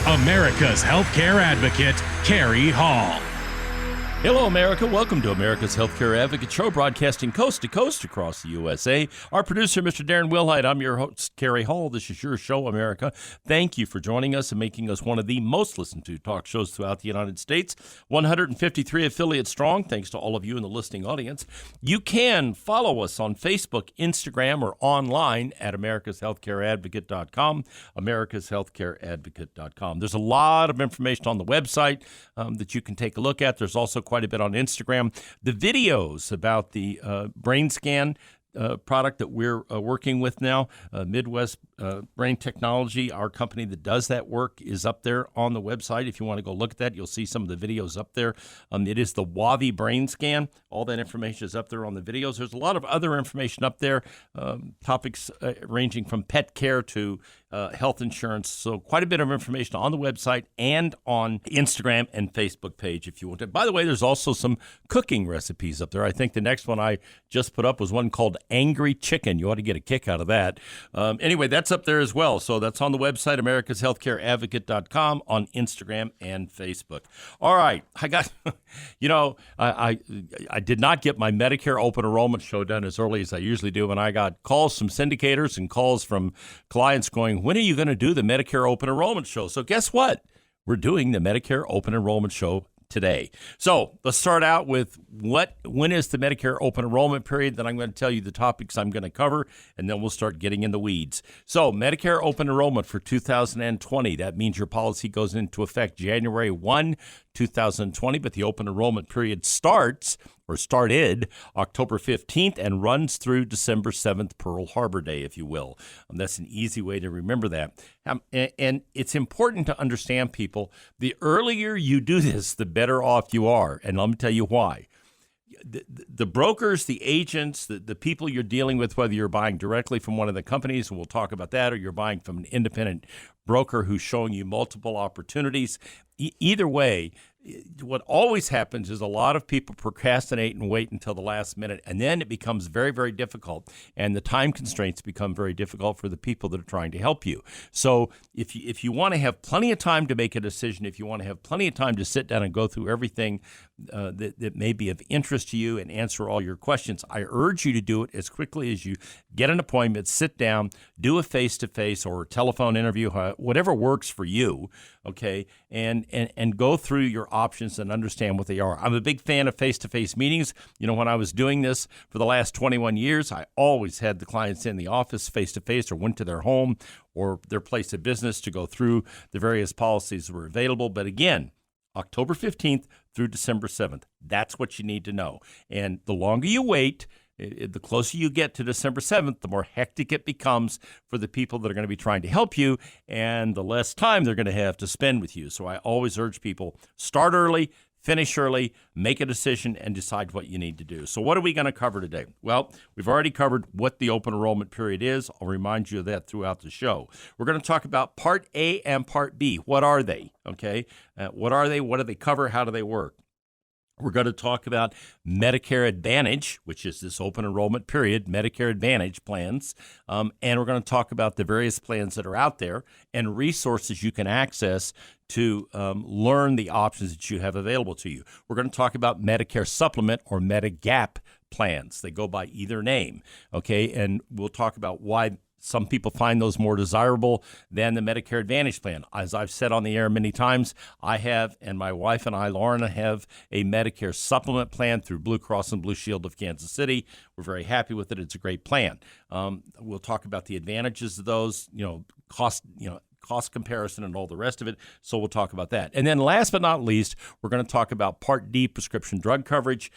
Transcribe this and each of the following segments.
America's healthcare advocate, Cary Hall. Hello, America. Welcome to America's Healthcare Advocate Show, broadcasting coast to coast across the USA. Our producer, Mr. Darren Wilhite. I'm your host, Cary Hall. This is your show, America. Thank you for joining us and making us one of the most listened to talk shows throughout the United States. 153 affiliates strong. Thanks to all of you in the listening audience. You can follow us on Facebook, Instagram, or online at americashealthcareadvocate.com, americashealthcareadvocate.com. There's a lot of information on the website that you can take a look at. There's also quite a bit on Instagram. The videos about the brain scan product that we're working with now, Midwest Brain Technology, our company that does that work, is up there on the website. If you want to go look at that, you'll see some of the videos up there. It is the WAVI brain scan. All that information is up there on the videos. There's a lot of other information up there, topics ranging from pet care to health insurance. So quite a bit of information on the website and on Instagram and Facebook page if you want to. By the way, there's also some cooking recipes up there. I think the next one I just put up was one called Angry Chicken. You ought to get a kick out of that. Anyway, that's up there as well. So that's on the website, americashealthcareadvocate.com, on Instagram and Facebook. All right. I got, I did not get my Medicare Open Enrollment show done as early as I usually do, and I got calls from syndicators and calls from clients going, when are you going to do the Medicare Open Enrollment show? So guess what? We're doing the Medicare Open Enrollment show today. So let's start out with when is the Medicare Open Enrollment period? Then I'm going to tell you the topics I'm going to cover, and then we'll start getting in the weeds. So Medicare Open Enrollment for 2020, that means your policy goes into effect January 1, 2020, but the open enrollment period started October 15th and runs through December 7th, Pearl Harbor Day, if you will. That's an easy way to remember that. And it's important to understand, people, the earlier you do this, the better off you are. And let me tell you why. The brokers, the agents, the people you're dealing with, whether you're buying directly from one of the companies, and we'll talk about that, or you're buying from an independent broker who's showing you multiple opportunities, either way, what always happens is a lot of people procrastinate and wait until the last minute, and then it becomes very, very difficult, and the time constraints become very difficult for the people that are trying to help you. So if you want to have plenty of time to make a decision, if you want to have plenty of time to sit down and go through everything that may be of interest to you and answer all your questions, I urge you to do it as quickly as you get an appointment, sit down, do a face-to-face or telephone interview, whatever works for you, okay, and go through your options and understand what they are. I'm a big fan of face-to-face meetings. When I was doing this for the last 21 years, I always had the clients in the office face-to-face or went to their home or their place of business to go through the various policies that were available. But again, October 15th through December 7th, that's what you need to know. And the longer you wait, the closer you get to December 7th, the more hectic it becomes for the people that are going to be trying to help you, and the less time they're going to have to spend with you. So I always urge people, start early, finish early, make a decision, and decide what you need to do. So what are we going to cover today? Well, we've already covered what the open enrollment period is. I'll remind you of that throughout the show. We're going to talk about Part A and Part B. What are they? Okay? What are they? What do they cover? How do they work? We're going to talk about Medicare Advantage, which is this open enrollment period, Medicare Advantage plans, and we're going to talk about the various plans that are out there and resources you can access to learn the options that you have available to you. We're going to talk about Medicare Supplement or Medigap plans. They go by either name, okay, and we'll talk about why some people find those more desirable than the Medicare Advantage plan. As I've said on the air many times, I have, and my wife and I, Lauren, have a Medicare supplement plan through Blue Cross and Blue Shield of Kansas City. We're very happy with it. It's a great plan. We'll talk about the advantages of those, cost comparison and all the rest of it. So we'll talk about that. And then last but not least, we're going to talk about Part D prescription drug coverage,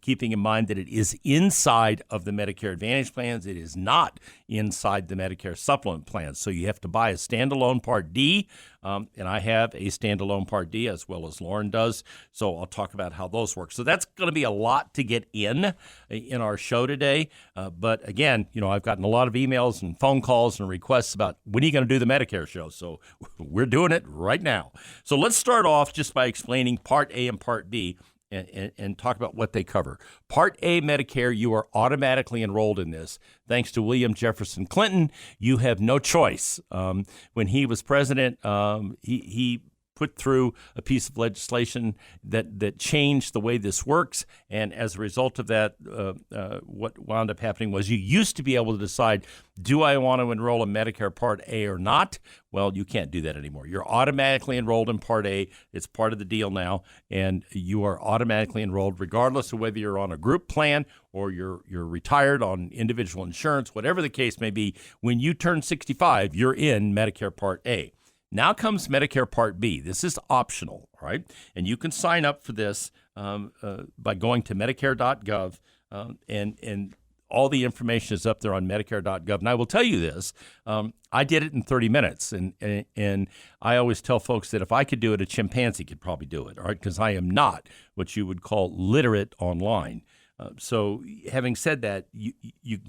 keeping in mind that it is inside of the Medicare Advantage plans. It is not inside the Medicare supplement plans. So you have to buy a standalone Part D, and I have a standalone Part D as well as Lauren does. So I'll talk about how those work. So that's going to be a lot to get in our show today. But again, I've gotten a lot of emails and phone calls and requests about when are you going to do the Medicare show? So we're doing it right now. So let's start off just by explaining Part A and Part B. and talk about what they cover. Part A Medicare, you are automatically enrolled in this. Thanks to William Jefferson Clinton, you have no choice. When he was president, he put through a piece of legislation that changed the way this works. And as a result of that, what wound up happening was you used to be able to decide, do I want to enroll in Medicare Part A or not? Well, you can't do that anymore. You're automatically enrolled in Part A. It's part of the deal now, and you are automatically enrolled regardless of whether you're on a group plan or you're retired on individual insurance, whatever the case may be. When you turn 65, you're in Medicare Part A. Now comes Medicare Part B. This is optional, all right? And you can sign up for this by going to Medicare.gov, and all the information is up there on Medicare.gov. And I will tell you this, I did it in 30 minutes, and I always tell folks that if I could do it, a chimpanzee could probably do it, all right? Because I am not what you would call literate online. So having said that, you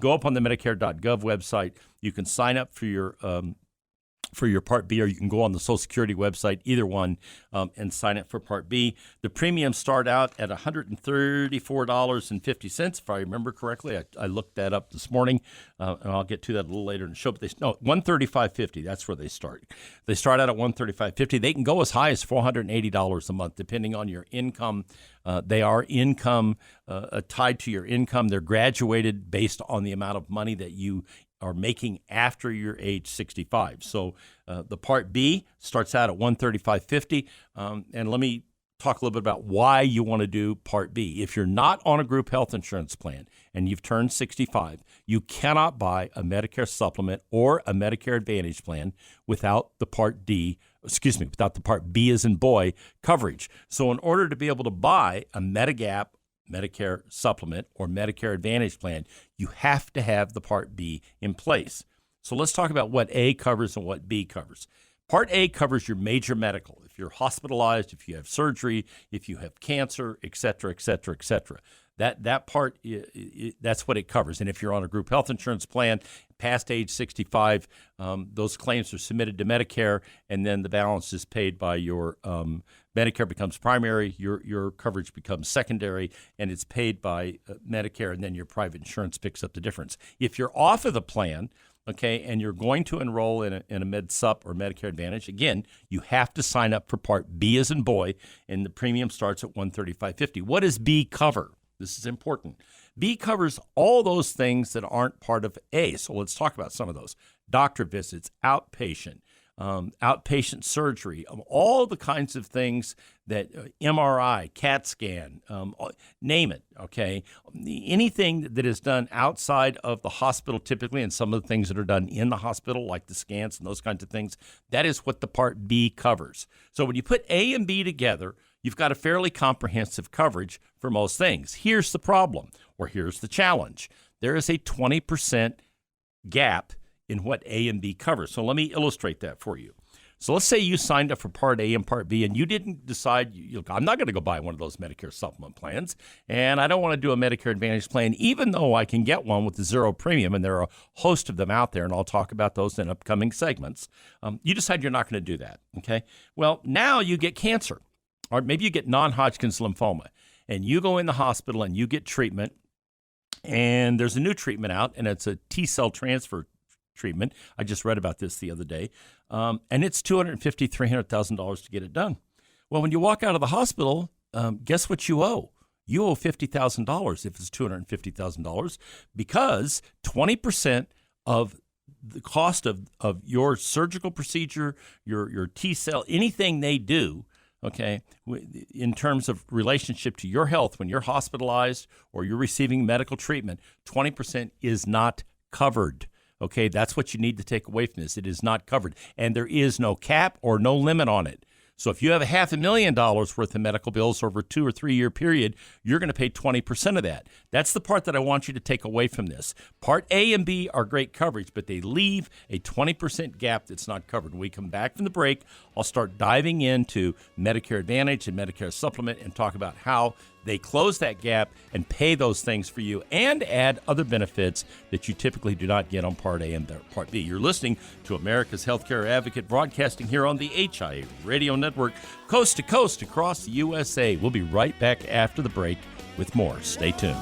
go up on the Medicare.gov website, you can sign up for your Part B, or you can go on the Social Security website, either one, and sign up for Part B. The premiums start out at $134.50, if I remember correctly. I looked that up this morning, and I'll get to that a little later in the show. But $135.50. That's where they start. They start out at $135.50. They can go as high as $480 a month, depending on your income. They are income tied to your income. They're graduated based on the amount of money that you are making after you're age 65. So the Part B starts out at $135.50. And let me talk a little bit about why you want to do Part B. If you're not on a group health insurance plan and you've turned 65, you cannot buy a Medicare supplement or a Medicare Advantage plan without the Part B as in boy coverage. So in order to be able to buy a Medigap Medicare supplement or Medicare Advantage plan, you have to have the Part B in place. So let's talk about what A covers and what B covers. Part A covers your major medical. If you're hospitalized, if you have surgery, if you have cancer, et cetera, et cetera, et cetera. That part, that's what it covers. And if you're on a group health insurance plan past age 65, those claims are submitted to Medicare, and then the balance is paid by your Medicare becomes primary, your coverage becomes secondary, and it's paid by Medicare, and then your private insurance picks up the difference. If you're off of the plan, okay, and you're going to enroll in a Med Sup or Medicare Advantage, again, you have to sign up for Part B as in boy, and the premium starts at $135.50. What does B cover? This is important. B covers all those things that aren't part of A. So let's talk about some of those. Doctor visits, outpatient surgery, all the kinds of things that MRI, CAT scan, name it, okay? Anything that is done outside of the hospital typically, and some of the things that are done in the hospital, like the scans and those kinds of things, that is what the Part B covers. So when you put A and B together, you've got a fairly comprehensive coverage for most things. Here's the problem, or here's the challenge. There is a 20% gap in what A and B covers. So let me illustrate that for you. So let's say you signed up for Part A and Part B, and you didn't decide, I'm not going to go buy one of those Medicare supplement plans, and I don't want to do a Medicare Advantage plan, even though I can get one with the zero premium, and there are a host of them out there, and I'll talk about those in upcoming segments. You decide you're not going to do that, okay? Well, now you get cancer, or maybe you get non-Hodgkin's lymphoma, and you go in the hospital and you get treatment, and there's a new treatment out, and it's a T-cell transfer treatment. I just read about this the other day, and it's $250,000, $300,000 to get it done. Well, when you walk out of the hospital, guess what you owe? You owe $50,000 if it's $250,000, because 20% of the cost of your surgical procedure, your T-cell, anything they do, okay, in terms of relationship to your health when you're hospitalized or you're receiving medical treatment, 20% is not covered. Okay, that's what you need to take away from this. It is not covered, and there is no cap or no limit on it. So if you have $500,000 worth of medical bills over a 2 or 3 year period, you're going to pay 20% of that. That's the part that I want you to take away from this. Part A and B are great coverage, but they leave a 20% gap that's not covered. When we come back from the break, I'll start diving into Medicare Advantage and Medicare Supplement and talk about how They close that gap and pay those things for you and add other benefits that you typically do not get on Part A and Part B. You're listening to America's Healthcare Advocate, broadcasting here on the HIA Radio Network, coast to coast across the USA. We'll be right back after the break with more. Stay tuned.